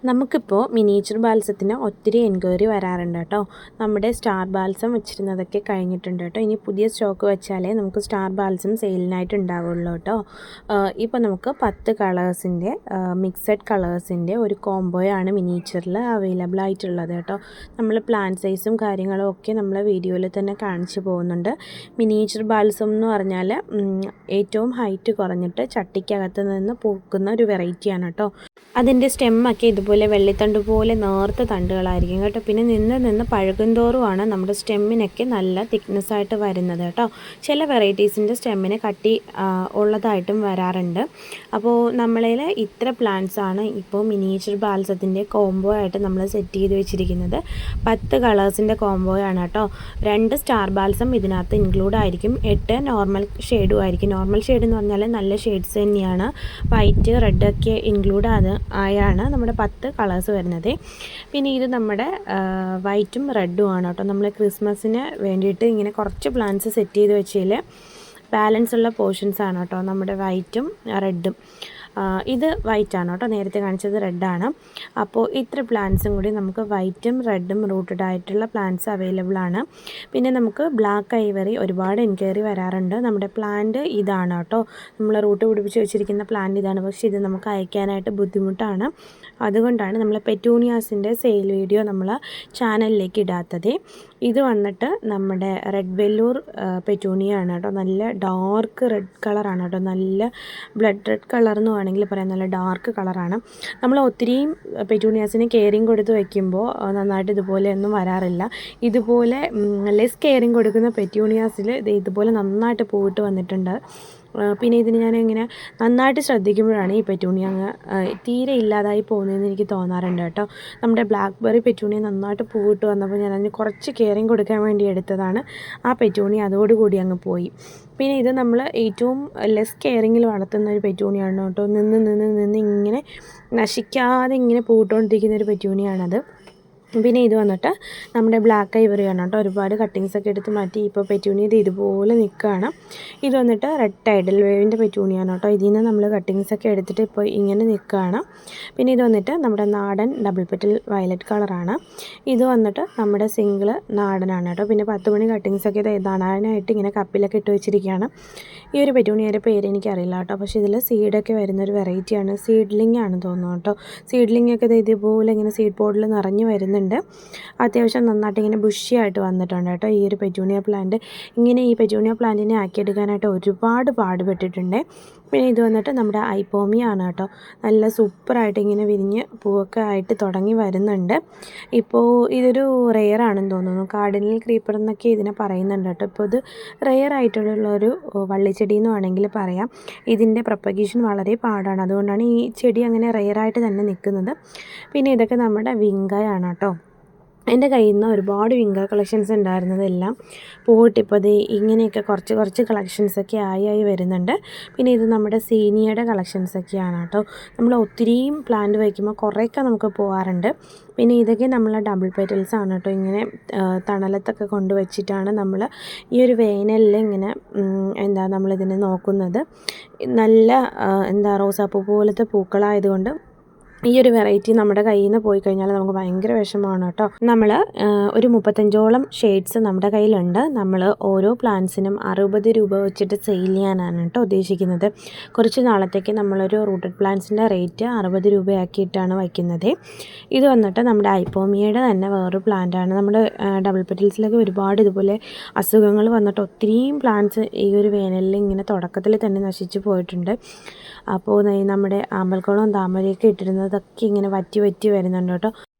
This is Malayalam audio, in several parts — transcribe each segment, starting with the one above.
നമുക്കിപ്പോൾ മിനിയേച്ചർ ബാൽസത്തിന് ഒത്തിരി എൻക്വയറി വരാറുണ്ട് കേട്ടോ. നമ്മുടെ സ്റ്റാർ ബാൽസം വെച്ചിരുന്നതൊക്കെ കഴിഞ്ഞിട്ടുണ്ട് കേട്ടോ. ഇനി പുതിയ സ്റ്റോക്ക് വെച്ചാലേ നമുക്ക് സ്റ്റാർ ബാൽസം സെയിലിനായിട്ട് ഉണ്ടാവുള്ളൂ കേട്ടോ. ഇപ്പോൾ നമുക്ക് 10 കളേഴ്സിൻ്റെ മിക്സഡ് കളേഴ്സിൻ്റെ ഒരു കോംബോയാണ് മിനിയേച്ചറിൽ അവൈലബിൾ ആയിട്ടുള്ളത് കേട്ടോ. നമ്മൾ പ്ലാൻ സൈസും കാര്യങ്ങളും ഒക്കെ നമ്മൾ വീഡിയോയിൽ തന്നെ കാണിച്ചു പോകുന്നുണ്ട്. മിനിയേച്ചർ ബാൽസം എന്ന് പറഞ്ഞാൽ ഏറ്റവും ഹൈറ്റ് കുറഞ്ഞിട്ട് ചട്ടിക്കകത്ത് നിന്ന് പൂക്കുന്ന ഒരു വെറൈറ്റിയാണ് കേട്ടോ. അതിൻ്റെ സ്റ്റെമ്മൊക്കെ ഇതുപോലെ വെള്ളിത്തണ്ട് പോലെ നേർത്ത തണ്ടുകളായിരിക്കും കേട്ടോ. പിന്നെ നിന്ന് പഴകുന്തോറുമാണ് നമ്മുടെ സ്റ്റെമ്മിനൊക്കെ നല്ല തിക്നെസ്സായിട്ട് വരുന്നത് കേട്ടോ. ചില വെറൈറ്റീസിൻ്റെ സ്റ്റെമ്മിന് കട്ടി ഉള്ളതായിട്ടും വരാറുണ്ട്. അപ്പോൾ നമ്മളിൽ ഇത്ര പ്ലാന്റ്സാണ് ഇപ്പോൾ മിനിയേച്ചർ ബാൽസത്തിൻ്റെ കോംബോ ആയിട്ട് നമ്മൾ സെറ്റ് ചെയ്ത് വെച്ചിരിക്കുന്നത്. 10 കളേഴ്സിൻ്റെ കോംബോയാണ് കേട്ടോ. 2 സ്റ്റാർ ബാൽസം ഇതിനകത്ത് ഇൻക്ലൂഡ് ആയിരിക്കും. 8 നോർമൽ ഷെയ്ഡും ആയിരിക്കും. നോർമൽ ഷെയ്ഡ് എന്ന് പറഞ്ഞാൽ നല്ല ഷെയ്ഡ്സ് തന്നെയാണ്. വൈറ്റ് റെഡൊക്കെ ഇൻക്ലൂഡ് ആയാണ് നമ്മുടെ 10 കളേഴ്സ് വരുന്നത്. പിന്നെ ഇത് നമ്മുടെ വൈറ്റും റെഡും ആണ് കേട്ടോ. നമ്മൾ ക്രിസ്മസിന് വേണ്ടിയിട്ട് ഇങ്ങനെ കുറച്ച് പ്ലാന്റ്സ് സെറ്റ് ചെയ്ത് വെച്ചതിൽ ബാലൻസ് ഉള്ള പോർഷൻസ് ആണ് കേട്ടോ നമ്മുടെ വൈറ്റും റെഡും. ഇത് വൈറ്റാണ് കേട്ടോ, നേരത്തെ കാണിച്ചത് റെഡാണ്. അപ്പോൾ ഇത്ര പ്ലാന്റ്സും കൂടി നമുക്ക് വൈറ്റും റെഡും റൂട്ടഡ് ആയിട്ടുള്ള പ്ലാന്റ്സ് അവൈലബിൾ ആണ്. പിന്നെ നമുക്ക് ബ്ലാക്ക് ഐവറി ഒരുപാട് എൻക്വയറി വരാറുണ്ട്. നമ്മുടെ പ്ലാന്റ് ഇതാണ് കേട്ടോ, നമ്മൾ റൂട്ട് പിടിപ്പിച്ച് വെച്ചിരിക്കുന്ന പ്ലാന്റ് ഇതാണ്. പക്ഷേ ഇത് നമുക്ക് അയക്കാനായിട്ട് ബുദ്ധിമുട്ടാണ്. അതുകൊണ്ടാണ് നമ്മൾ പെറ്റൂണിയാസിൻ്റെ സെയിൽ വീഡിയോ നമ്മൾ ചാനലിലേക്ക് ഇടാത്തത്. ഇത് വന്നിട്ട് നമ്മുടെ റെഡ് വെല്ലൂർ പെറ്റൂണിയാണ് കേട്ടോ. നല്ല ഡാർക്ക് റെഡ് കളറാണ് കേട്ടോ. നല്ല ബ്ലഡ് റെഡ് കളർ എന്ന് വേണമെങ്കിൽ പറയാം. നല്ല ഡാർക്ക് കളറാണ്. നമ്മൾ ഒത്തിരിയും പെറ്റൂണിയാസിന് കെയറിങ് കൊടുത്ത് വയ്ക്കുമ്പോൾ നന്നായിട്ട് ഇതുപോലെയൊന്നും വരാറില്ല. ഇതുപോലെ ലെസ് കെയറിങ് കൊടുക്കുന്ന പെറ്റൂണിയാസിൽ ഇതുപോലെ നന്നായിട്ട് പൂവിട്ട് വന്നിട്ടുണ്ട്. പിന്നെ ഇതിന് ഞാൻ ഇങ്ങനെ നന്നായിട്ട് ശ്രദ്ധിക്കുമ്പോഴാണ് ഈ പെറ്റൂണിയ അങ്ങ് തീരെ ഇല്ലാതായി പോകുന്നതെന്ന് എനിക്ക് തോന്നാറുണ്ട് കേട്ടോ. നമ്മുടെ ബ്ലാക്ക്ബെറി പെറ്റൂണിയ നന്നായിട്ട് പൂവിട്ട് വന്നപ്പോൾ ഞാൻ അതിന് കുറച്ച് കെയറിങ് കൊടുക്കാൻ വേണ്ടി എടുത്തതാണ്. ആ പെറ്റൂണിയ അതോടുകൂടി അങ്ങ് പോയി. പിന്നെ ഇത് നമ്മൾ ഏറ്റവും ലെസ് കെയറിങ്ങിൽ വളർത്തുന്ന ഒരു പെറ്റൂണിയാണ് കേട്ടോ. നിന്ന് ഇങ്ങനെ നശിക്കാതെ ഇങ്ങനെ പൂവിട്ടുകൊണ്ടിരിക്കുന്ന ഒരു പെറ്റൂണിയാണത്. പിന്നെ ഇത് വന്നിട്ട് നമ്മുടെ ബ്ലാക്ക് ഐവറിയാണ് കേട്ടോ. ഒരുപാട് കട്ടിങ്സൊക്കെ എടുത്ത് മാറ്റി ഇപ്പോൾ പെറ്റൂണിയ ഇതുപോലെ നിൽക്കുകയാണ്. ഇത് വന്നിട്ട് റെഡ് ടൈഡൽ വേവിൻ്റെ പെറ്റൂണിയാണ് കേട്ടോ. ഇതിൽ നിന്ന് നമ്മൾ കട്ടിങ്സൊക്കെ എടുത്തിട്ട് ഇപ്പോൾ ഇങ്ങനെ നിൽക്കുകയാണ്. പിന്നെ ഇത് വന്നിട്ട് നമ്മുടെ നാടൻ ഡബിൾ പെറ്റൽ വയലറ്റ് കളറാണ്. ഇത് വന്നിട്ട് നമ്മുടെ സിംഗിൾ നാടനാണ് കേട്ടോ. പിന്നെ 10 മണി കട്ടിങ്സൊക്കെ നടാനായിട്ട് ഇങ്ങനെ കപ്പിലൊക്കെ ഇട്ട് വെച്ചിരിക്കുകയാണ്. ഈ ഒരു പെറ്റൂണിയയുടെ പേര് എനിക്കറിയില്ല കേട്ടോ. പക്ഷേ ഇതിൽ സീഡൊക്കെ വരുന്നൊരു വെറൈറ്റിയാണ്. സീഡ്ലിംഗ് ആണെന്ന് തോന്നുന്നു കേട്ടോ. സീഡ്ലിംഗ് ഒക്കെ ഇതുപോലെ ഇങ്ങനെ സീഡ് പോഡിൽ നിറഞ്ഞു വരുന്നുണ്ട്. അത്യാവശ്യം നന്നായിട്ട് ഇങ്ങനെ ബുഷിയായിട്ട് വന്നിട്ടുണ്ട് കേട്ടോ ഈ ഒരു പെറ്റൂണിയ പ്ലാന്റ്. ഇങ്ങനെ ഈ പെറ്റൂണിയ പ്ലാന്റിനെ ആക്കിയെടുക്കാനായിട്ട് ഒരുപാട് പാടുപെട്ടിട്ടുണ്ട്. പിന്നെ ഇത് വന്നിട്ട് നമ്മുടെ ഐപ്പോമിയാണ് കേട്ടോ. നല്ല സൂപ്പറായിട്ട് ഇങ്ങനെ വിരിഞ്ഞ് പൂവൊക്കെ ആയിട്ട് തുടങ്ങി വരുന്നുണ്ട്. ഇപ്പോൾ ഇതൊരു റെയർ ആണെന്ന് തോന്നുന്നു. കാർഡിനൽ ക്രീപ്പർ എന്നൊക്കെ ഇതിനെ പറയുന്നുണ്ട് കേട്ടോ. ഇപ്പോൾ ഇത് റെയർ ആയിട്ടുള്ളൊരു വള്ളിച്ചെടി എന്ന് വേണമെങ്കിൽ പറയാം. ഇതിൻ്റെ പ്രൊപ്പഗേഷൻ വളരെ പാടാണ്. അതുകൊണ്ടാണ് ഈ ചെടി അങ്ങനെ റെയറായിട്ട് തന്നെ നിൽക്കുന്നത്. പിന്നെ ഇതൊക്കെ നമ്മുടെ വിങ്കയാണ് കേട്ടോ. എൻ്റെ കയ്യിൽ നിന്ന് ഒരുപാട് വിങ്ക കളക്ഷൻസ് ഉണ്ടായിരുന്നതെല്ലാം പോയിട്ട് ഇപ്പോൾ അത് ഇങ്ങനെയൊക്കെ കുറച്ച് കളക്ഷൻസൊക്കെ ആയി വരുന്നുണ്ട്. പിന്നെ ഇത് നമ്മുടെ സീനിയയുടെ കളക്ഷൻസൊക്കെയാണ് കേട്ടോ. നമ്മൾ ഒത്തിരിയും പ്ലാന്റ് വയ്ക്കുമ്പോൾ കുറേയൊക്കെ നമുക്ക് പോകാറുണ്ട്. പിന്നെ ഇതൊക്കെ നമ്മൾ ഡബിൾ പെറ്റൽസ് ആണ് കേട്ടോ. ഇങ്ങനെ തണലത്തൊക്കെ കൊണ്ടുവച്ചിട്ടാണ് നമ്മൾ ഈ ഒരു വേനലിൽ ഇങ്ങനെ നമ്മളിതിനെ നോക്കുന്നത്. നല്ല റോസാപ്പൂ പോലത്തെ പൂക്കളായതുകൊണ്ട് ഈ ഒരു വെറൈറ്റി നമ്മുടെ കയ്യിൽ നിന്ന് പോയി കഴിഞ്ഞാൽ നമുക്ക് ഭയങ്കര വിഷമമാണ് കേട്ടോ. നമ്മൾ ഒരു 35ഓളം ഷെയ്ഡ്സ് നമ്മുടെ കയ്യിലുണ്ട്. നമ്മൾ ഓരോ പ്ലാന്റ്സിനും 60 രൂപ വെച്ചിട്ട് സെയിൽ ചെയ്യാനാണ് കേട്ടോ ഉദ്ദേശിക്കുന്നത്. കുറച്ച് നാളത്തേക്ക് നമ്മളൊരു റൂട്ടഡ് പ്ലാന്റ്സിൻ്റെ റേറ്റ് 60 രൂപയാക്കിയിട്ടാണ് വയ്ക്കുന്നത്. ഇത് വന്നിട്ട് നമ്മുടെ ഐപ്പോമിയയുടെ തന്നെ വേറൊരു പ്ലാന്റാണ്. നമ്മുടെ ഡബിൾ പെറ്റൽസിലൊക്കെ ഒരുപാട് ഇതുപോലെ അസുഖങ്ങൾ വന്നിട്ട് ഒത്തിരിയും പ്ലാന്റ്സ് ഈ ഒരു വേനലിൽ ഇങ്ങനെ തുടക്കത്തിൽ തന്നെ നശിച്ചു പോയിട്ടുണ്ട്. അപ്പോൾ നമ്മുടെ ആമ്പൽക്കുളവും താമരയൊക്കെ ഇട്ടിരുന്നതൊക്കെ ഇങ്ങനെ വറ്റി വരുന്നുണ്ട് കേട്ടോ.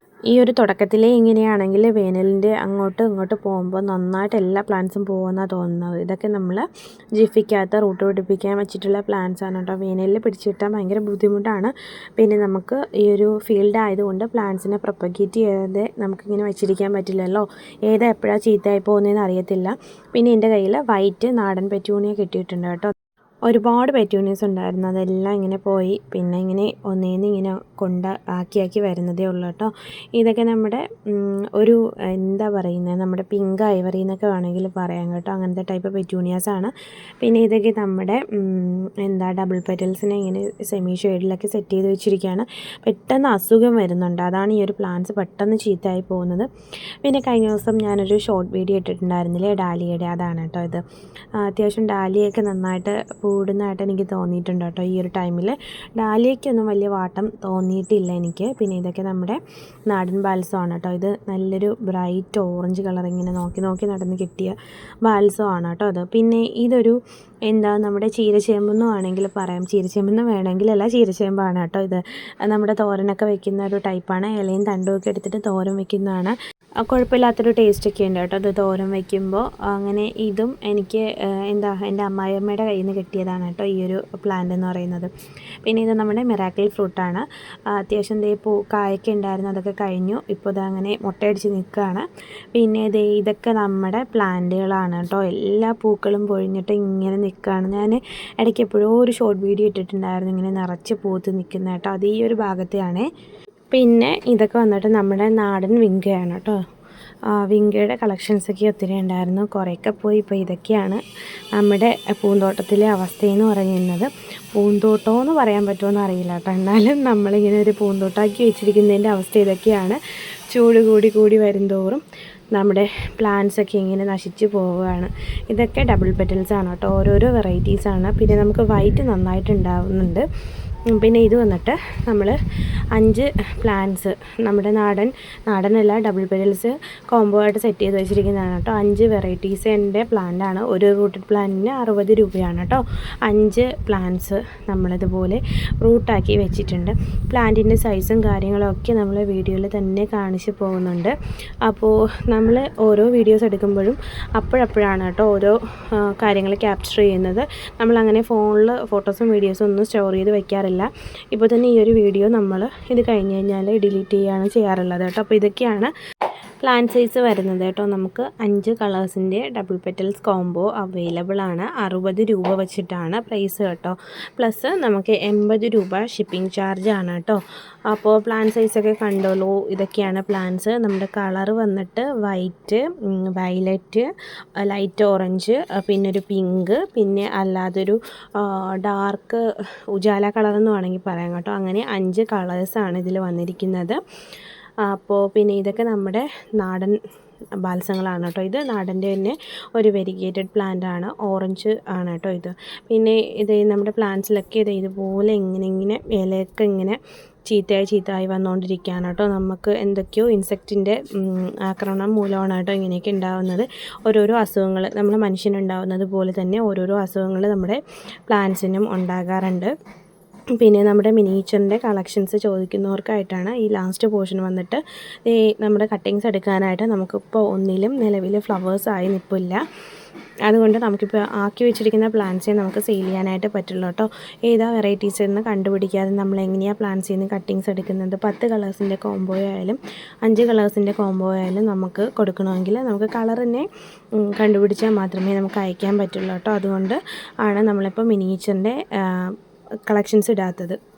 ഈ ഒരു തുടക്കത്തിലേ ഇങ്ങനെയാണെങ്കിൽ വേനലിൻ്റെ അങ്ങോട്ട് ഇങ്ങോട്ട് പോകുമ്പോൾ നന്നായിട്ട് എല്ലാ പ്ലാന്റ്സും പോകുമെന്നാണ് തോന്നുന്നത്. ഇതൊക്കെ നമ്മൾ ജിഫിക്കകത്ത് റൂട്ട് പിടിപ്പിക്കാൻ വെച്ചിട്ടുള്ള പ്ലാന്റ്സാണ് കേട്ടോ. വേനലിൽ പിടിച്ചു കിട്ടാൻ ഭയങ്കര ബുദ്ധിമുട്ടാണ്. പിന്നെ നമുക്ക് ഈ ഒരു ഫീൽഡ് ആയതുകൊണ്ട് പ്ലാന്റ്സിനെ പ്രൊപ്പഗേറ്റ് ചെയ്യാതെ നമുക്കിങ്ങനെ വെച്ചിരിക്കാൻ പറ്റില്ലല്ലോ. ഏതാ എപ്പോഴാണ് ചീത്തയായി പോകുന്നതെന്ന് അറിയത്തില്ല. പിന്നെ എൻ്റെ കയ്യിൽ വൈറ്റ് നാടൻ പെറ്റൂണിയ കിട്ടിയിട്ടുണ്ട് കേട്ടോ. ഒരുപാട് പെറ്റൂണിയസ് ഉണ്ടായിരുന്നു. അതെല്ലാം ഇങ്ങനെ പോയി. പിന്നെ ഇങ്ങനെ ഒന്നേന്ന് ഇങ്ങനെ ആക്കി വരുന്നതേ ഉള്ളൂ കേട്ടോ. ഇതൊക്കെ നമ്മുടെ ഒരു എന്താ പറയുന്നത്, നമ്മുടെ പിങ്ക് ഐവറി എന്നൊക്കെ വേണമെങ്കിൽ പറയാം കേട്ടോ. അങ്ങനത്തെ ടൈപ്പ് പെറ്റൂണിയാസാണ്. പിന്നെ ഇതൊക്കെ നമ്മുടെ ഡബിൾ പെറ്റൽസിനെ ഇങ്ങനെ സെമി ഷെയ്ഡിലൊക്കെ സെറ്റ് ചെയ്ത് വെച്ചിരിക്കുകയാണ്. പെട്ടെന്ന് അസുഖം വരുന്നുണ്ട്, അതാണ് ഈ ഒരു പ്ലാന്റ്സ് പെട്ടെന്ന് ചീത്തയായി പോകുന്നത്. പിന്നെ കഴിഞ്ഞ ദിവസം ഞാനൊരു ഷോർട്ട് വീഡിയോ ഇട്ടിട്ടുണ്ടായിരുന്നില്ലേ ഡാലിയയുടെ, അതാണ് കേട്ടോ ഇത്. അത്യാവശ്യം ഡാലിയൊക്കെ നന്നായിട്ട് കൂടുന്നതായിട്ട് എനിക്ക് തോന്നിയിട്ടുണ്ട് കേട്ടോ. ഈ ഒരു ടൈമിൽ ഡാലിയയ്ക്കൊന്നും വലിയ വാട്ടം തോന്നിയിട്ടില്ല എനിക്ക്. പിന്നെ ഇതൊക്കെ നമ്മുടെ നാടൻ ബാൽസമാണ് കേട്ടോ. ഇത് നല്ലൊരു ബ്രൈറ്റ് ഓറഞ്ച് കളർ ഇങ്ങനെ നോക്കി നോക്കി നടന്ന് കിട്ടിയ ബാൽസമാണ് കേട്ടോ അത്. പിന്നെ ഇതൊരു നമ്മുടെ ചീരച്ചേമ്പെന്നും ആണെങ്കിൽ പറയാം. ചീരച്ചേമ്പെന്ന് വേണമെങ്കിലല്ല, ചീരച്ചേമ്പാണ് കേട്ടോ ഇത്. നമ്മുടെ തോരനൊക്കെ വെക്കുന്ന ഒരു ടൈപ്പാണ്. ഇലയും തണ്ടും ഒക്കെ എടുത്തിട്ട് തോരൻ വെക്കുന്നതാണ്. കുഴപ്പമില്ലാത്തൊരു ടേസ്റ്റൊക്കെ ഉണ്ട് കേട്ടോ അത് തോരൻ വയ്ക്കുമ്പോൾ. അങ്ങനെ ഇതും എനിക്ക് എൻ്റെ അമ്മായിയമ്മയുടെ കയ്യിൽ നിന്ന് കിട്ടിയതാണ് കേട്ടോ ഈ ഒരു പ്ലാന്റ് എന്ന് പറയുന്നത്. പിന്നെ ഇത് നമ്മുടെ മിറാക്കിൾ ഫ്രൂട്ടാണ്. അത്യാവശ്യം കായൊക്കെ ഉണ്ടായിരുന്നു, അതൊക്കെ കഴിഞ്ഞു. ഇപ്പോൾ ഇത് അങ്ങനെ മുട്ടയടിച്ച് നിൽക്കുകയാണ്. പിന്നെ ഇതൊക്കെ നമ്മുടെ പ്ലാന്റുകളാണ് കേട്ടോ. എല്ലാ പൂക്കളും പൊഴിഞ്ഞിട്ട് ഇങ്ങനെ നിൽക്കുകയാണ്. ഞാൻ ഇടയ്ക്ക് എപ്പോഴോ ഒരു ഷോർട്ട് വീഡിയോ ഇട്ടിട്ടുണ്ടായിരുന്നു ഇങ്ങനെ നിറച്ച് പൂത്ത് നിൽക്കുന്ന കേട്ടോ. അത് ഈ ഒരു ഭാഗത്തെയാണേ. പിന്നെ ഇതൊക്കെ വന്നിട്ട് നമ്മുടെ നാടൻ വിങ്കയാണ് കേട്ടോ. വിങ്കയുടെ കളക്ഷൻസൊക്കെ ഒത്തിരി ഉണ്ടായിരുന്നു, കുറേയൊക്കെ പോയി. ഇപ്പോൾ ഇതൊക്കെയാണ് നമ്മുടെ പൂന്തോട്ടത്തിലെ അവസ്ഥയെന്ന് പറയുന്നത്. പൂന്തോട്ടമെന്ന് പറയാൻ പറ്റുമോ അറിയില്ല കേട്ടോ. എന്നാലും നമ്മളിങ്ങനെ ഒരു പൂന്തോട്ടമാക്കി വെച്ചിരിക്കുന്നതിൻ്റെ അവസ്ഥ ഇതൊക്കെയാണ്. ചൂട് കൂടി വരുംതോറും നമ്മുടെ പ്ലാന്റ്സൊക്കെ ഇങ്ങനെ നശിച്ചു പോവുകയാണ്. ഇതൊക്കെ ഡബിൾ പെറ്റൽസാണ് കേട്ടോ, ഓരോരോ വെറൈറ്റീസാണ്. പിന്നെ നമുക്ക് വൈറ്റ് നന്നായിട്ട് ഉണ്ടാവുന്നുണ്ട്. പിന്നെ ഇത് വന്നിട്ട് നമ്മൾ 5 പ്ലാന്റ്സ് നമ്മുടെ നാടനല്ല ഡബിൾ പെറ്റൽസ് കോംബോ ആയിട്ട് സെറ്റ് ചെയ്ത് വെച്ചിരിക്കുന്നതാണ് കേട്ടോ. 5 വെറൈറ്റീസിൻ്റെ പ്ലാന്റാണ്. ഒരു റൂട്ടഡ് പ്ലാന്റിന് 60 രൂപയാണ് കേട്ടോ. 5 പ്ലാന്റ്സ് നമ്മളിതുപോലെ റൂട്ടാക്കി വെച്ചിട്ടുണ്ട്. പ്ലാന്റിൻ്റെ സൈസും കാര്യങ്ങളൊക്കെ നമ്മൾ വീഡിയോയിൽ തന്നെ കാണിച്ച് പോകുന്നുണ്ട്. അപ്പോൾ നമ്മൾ ഓരോ വീഡിയോസ് എടുക്കുമ്പോഴും അപ്പോഴപ്പോഴാണ് കേട്ടോ ഓരോ കാര്യങ്ങൾ ക്യാപ്ചർ ചെയ്യുന്നത്. നമ്മളങ്ങനെ ഫോണിൽ ഫോട്ടോസും വീഡിയോസും ഒന്നും സ്റ്റോർ ചെയ്ത് വയ്ക്കാറില്ല. ഇപ്പോൾ തന്നെ ഈ ഒരു വീഡിയോ നമ്മൾ ഇത് കഴിഞ്ഞ് കഴിഞ്ഞാൽ ഡിലീറ്റ് ചെയ്യുകയാണ് ചെയ്യാറുള്ളത് കേട്ടോ. അപ്പോൾ ഇതൊക്കെയാണ് പ്ലാന്റ് സൈസ് വരുന്നത് കേട്ടോ. നമുക്ക് 5 കളേഴ്സിൻ്റെ ഡബിൾ പെറ്റൽസ് കോംബോ അവൈലബിൾ ആണ്. 60 രൂപ വെച്ചിട്ടാണ് പ്രൈസ് കേട്ടോ. പ്ലസ് നമുക്ക് 80 രൂപ ഷിപ്പിംഗ് ചാർജ് ആണ് കേട്ടോ. അപ്പോൾ പ്ലാന്റ് സൈസൊക്കെ കണ്ടോളൂ. ഇതൊക്കെയാണ് പ്ലാന്റ്സ്. നമ്മുടെ കളർ വന്നിട്ട് വൈറ്റ്, വയലറ്റ്, ലൈറ്റ് ഓറഞ്ച്, പിന്നെ ഒരു പിങ്ക്, പിന്നെ അല്ലാതൊരു ഡാർക്ക് ഉജാല കളർ എന്ന് വേണമെങ്കിൽ പറയാം കേട്ടോ. അങ്ങനെ 5 കളേഴ്സാണ് ഇതിൽ വന്നിരിക്കുന്നത്. അപ്പോൾ പിന്നെ ഇതൊക്കെ നമ്മുടെ നാടൻ ബാൽസങ്ങളാണ് കേട്ടോ. ഇത് നാടൻ്റെ തന്നെ ഒരു വെരിഗേറ്റഡ് പ്ലാന്റ് ആണ്, ഓറഞ്ച് ആണ് കേട്ടോ ഇത്. പിന്നെ നമ്മുടെ പ്ലാന്റ്സിലൊക്കെ ഇതുപോലെ ഇങ്ങനെ ഇലയൊക്കെ ഇങ്ങനെ ചീത്തയായി വന്നുകൊണ്ടിരിക്കുകയാണ് കേട്ടോ. നമുക്ക് എന്തൊക്കെയോ ഇൻസെക്റ്റിൻ്റെ ആക്രമണം മൂലമാണ് കേട്ടോ ഇങ്ങനെയൊക്കെ ഉണ്ടാകുന്നത്. ഓരോരോ അസുഖങ്ങൾ നമ്മൾ മനുഷ്യനുണ്ടാകുന്നത് പോലെ തന്നെ ഓരോരോ അസുഖങ്ങൾ നമ്മുടെ പ്ലാന്റ്സിനും ഉണ്ടാകാറുണ്ട്. പിന്നെ നമ്മുടെ മിനിയേച്ചറിൻ്റെ കളക്ഷൻസ് ചോദിക്കുന്നവർക്കായിട്ടാണ് ഈ ലാസ്റ്റ് പോർഷൻ വന്നിട്ട്. നമ്മുടെ കട്ടിങ്സ് എടുക്കാനായിട്ട് നമുക്കിപ്പോൾ ഒന്നിലും നിലവിൽ ഫ്ലവേഴ്സായി നിൽപ്പില്ല. അതുകൊണ്ട് നമുക്കിപ്പോൾ ആക്കി വെച്ചിരിക്കുന്ന പ്ലാന്റ്സേ നമുക്ക് സെയിൽ ചെയ്യാനായിട്ട് പറ്റുള്ളൂ കേട്ടോ. ഏതാ വെറൈറ്റീസ് എന്ന് കണ്ടുപിടിക്കാതെ നമ്മൾ എങ്ങനെയാണ് പ്ലാന്റ്സിൽ നിന്ന് കട്ടിങ്സ് എടുക്കുന്നത്. 10 കളേഴ്സിൻ്റെ കോംബോ ആയാലും 5 കളേഴ്സിൻ്റെ കോംബോ ആയാലും നമുക്ക് കൊടുക്കണമെങ്കിൽ നമുക്ക് കളറിനെ കണ്ടുപിടിച്ചാൽ മാത്രമേ നമുക്ക് അയക്കാൻ പറ്റുള്ളൂ കേട്ടോ. അതുകൊണ്ട് ആണ് നമ്മളിപ്പോൾ മിനിയേച്ചറിൻ്റെ കളക്ഷൻസ് ഇടാത്തത്.